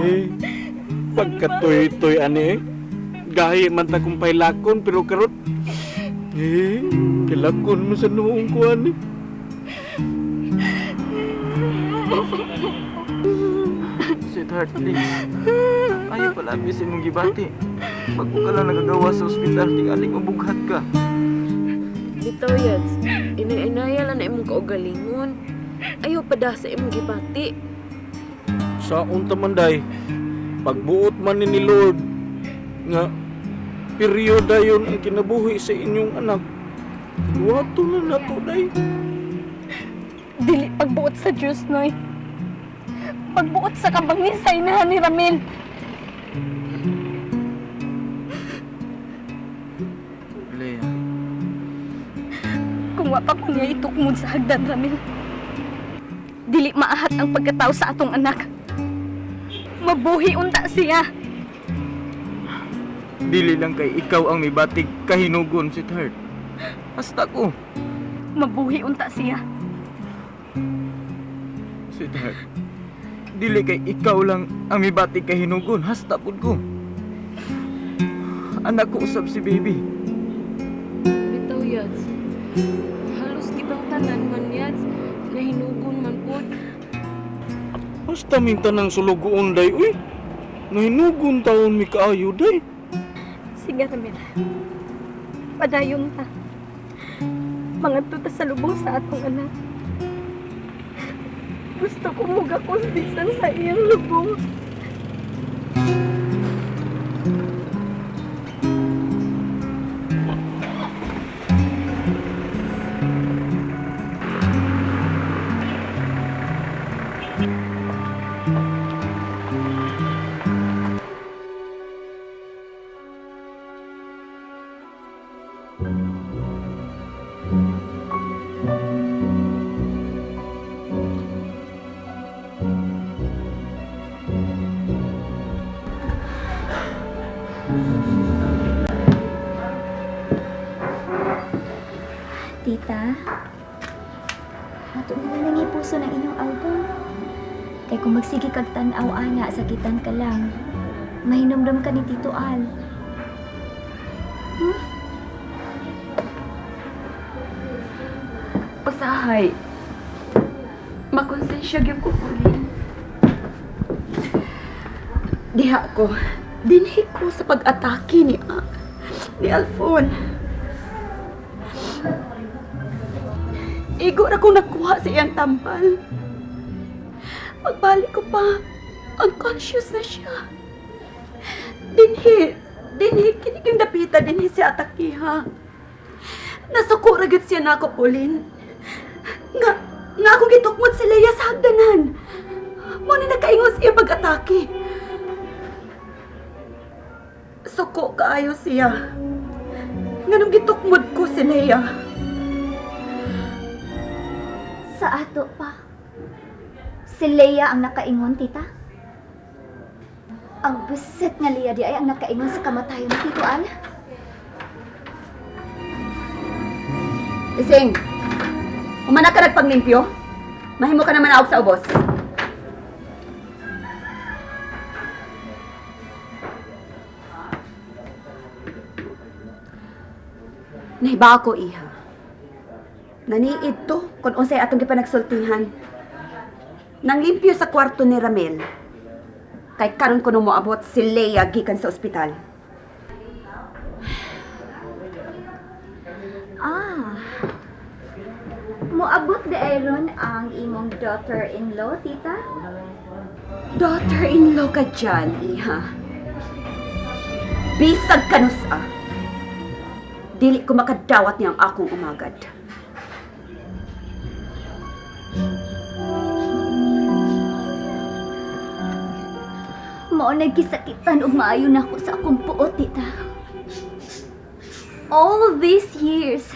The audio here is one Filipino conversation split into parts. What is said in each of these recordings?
Eh, pagkatoy-toy ani gahi man ta kung pailakon pero karot kilakon mo sa noong kuan eh. Sweetheart, please. Ayaw pala bisin mong gibati. Pag mo ka lang nagagawa sa ospital, tingaling mabughat ka. Bitaw Yads, inay-inaya lang na imong kaugalingon. Ayaw pa da sa imong gibati. Sa untamanday pagbuot man ni Lord nga peryoda yon ang kinabuhi sa inyong anak. Wato na nato day. Dili pagbuot sa Diyos, Noy. Pagbuot sa kabangin sa inahan ni Ramil. Leia, Kung wa pa ko niya itukmod sa hagdan, Ramil. Dili maahat ang pagkatao sa atong anak. Mabuhi unta siya. dili lang kay ikaw ang mibatig kahinugon, sweetheart. Hasta ko. Mabuhi unta siya. Sweetheart, dili kay ikaw lang ang mibatig kahinugon. Hasta pud ko. Anak ko usab si baby. Bitaw Yads, halos gibang tanan man Yads, nahinugon man pod. Basta minta ng sulugoon day. Uy, nahinugon taon mi kaayo day. Sige, Ramil. Padayon ta. Mangadto ta sa lubong sa atong anak. Gusto ko muga kusbisan sa iyang lubong. Tita, ato na lang ipuso ng inyong album. Kay kung magsige kag tan-aw ana, sakitan ka lang. Mahinomdom ka ni Tito Al. Usahay, makonsensya gyud ko puli. Diha ko, dinhi ko sa pag-atake ni Alfon. Igo na kong nakuha sa iyang tampal. Pagbalik ko pa, unconscious na siya. Dinhi, kinig dapita dinhi siya atakiha. Nasukura gud siya na ako, Pauline. Nga akong gitukmod si Leia sa hagdanan. Muna nakaingos siya pag-atake. Suko kaayo siya. Nganong gitukmod ko si Leia. Sa ato pa. Si Leia ang nakaingon, tita. Ang buset nga Leia di ay ang nakaingon sa kamatayon ni Tito Al. Ising, umana ka nagpanglimpyo? Mahimo ka naman ako sa ubos. Nahiba ako, iha. Naniid to kung unsay atong gipanagsultihan. Nang limpyo sa kwarto ni Ramel. Kay karon ko nung moabot si Leia gikan sa ospital. Moabot di ayron ang imong daughter-in-law, tita? Daughter-in-law ka dyan, iha. Bisag kanusa. Dili ko makadawat niyang akong umagad. Mao nagkisakitan ug maayo na ako sa akong puot, tita. All these years,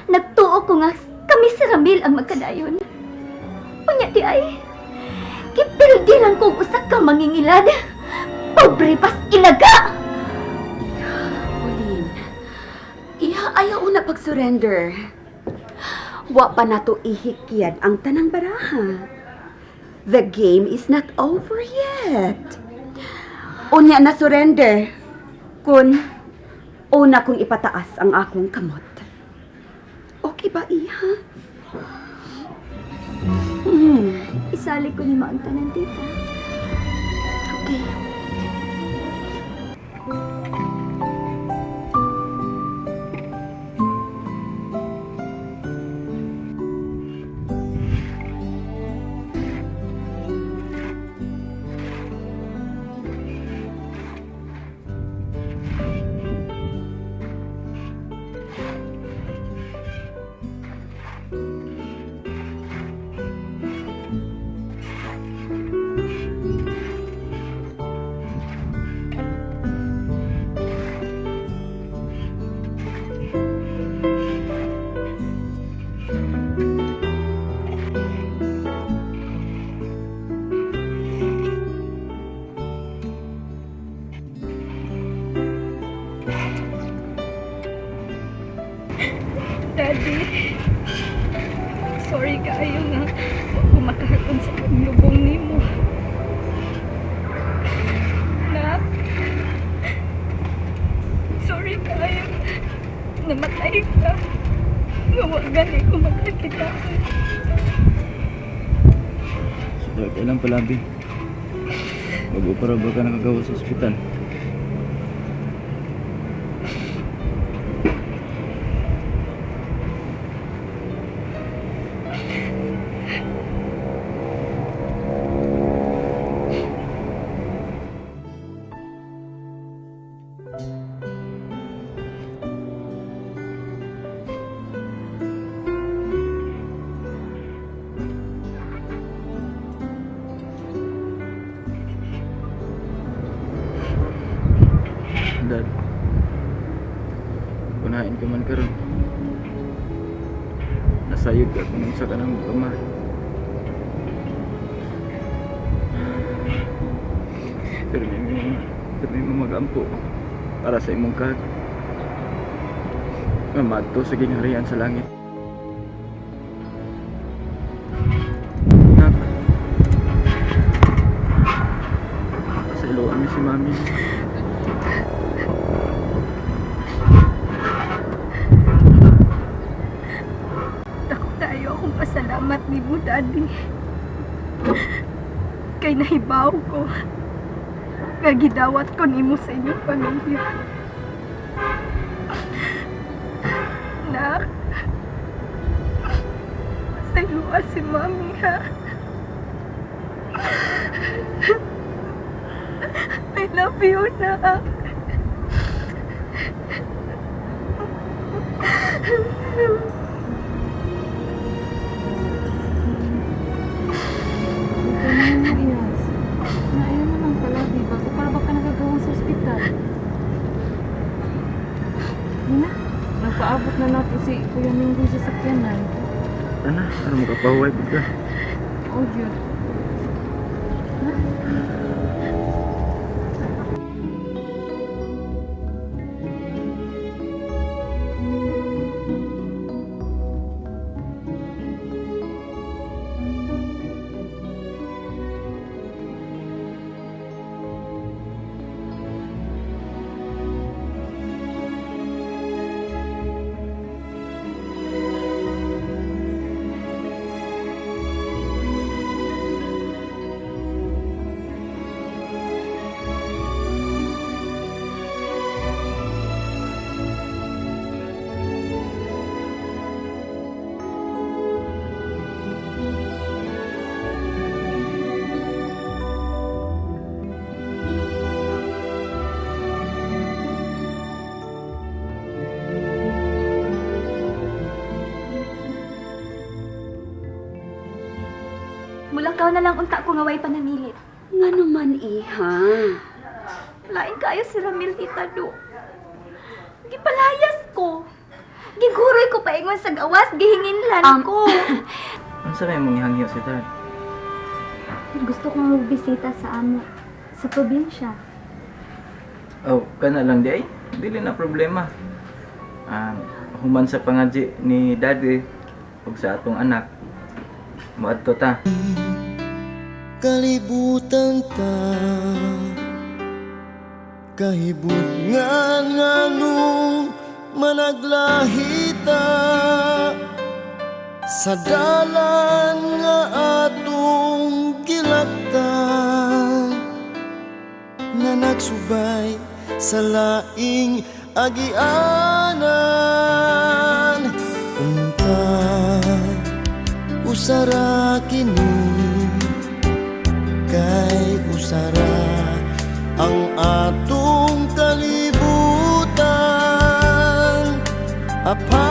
nagtuo ko nga kami si Ramil ang magkadayon. Unya di ay, kipildi lang kong usak ka mangingilad. Pobre pas ilaga! Pauline, iha ayaw na pag-surrender. Wa pa nato ihikyad ang tanang baraha. The game is not over yet. Unya na surrender kun una kong ipataas ang akong kamot. Okay ba, Iha? Isali ko ni ang tanan, tita. Okay. Daddy, sorry kaayo nga ako makahapon sa lubong nimo. Nak, sorry kaayo namatay ka. Ngawagan ko makakita. Sudah kailan pala, Bi? Mag-opera ba ka nakagawa sa ospital? Dad, kunain ka man karon. Nasayod ka kung sa ka ng kamay. Pero may magampo para sa imong kag. Mamadto sa gingharian sa langit. Nak, sa iluan mi si Mami. Akong pasalamat ni mo, Daddy. Kay nahibaw ko. Gagidawat ko nimo sa inyong pamilya. Nak, sayluwa si Mami, ha? I love you, Nak. Naayon naman pala, di ba? O para ba ka nagagawang sa ospital? Nina, nagpaabot na natin si Kuya Minggoy sa sakyanan. Ano mo kapahuway po ka? Oh, yun. Mulakaw na lang unta ko nga way panamilit. Nga naman, Iha. Lain kayo si Ramil, tita do. Gipalayas ko. Giguroy ko paingon sa gawas, gihinginlan ko. Ano sa kayo mong ihangyo si Dad? Gusto kong magbisita sa amo, sa probinsya. Oh, kana lang di ay. Dili na problema. Human sa pangadji ni Daddy ug sa atong anak. Moadto ta. kalibutan ta, kahibut nganong managlahita sa dalan nga atong gilaktan, na nagsubay sa laing agianan. Unta usara kini, kay usara ang atong kalibutan. Apa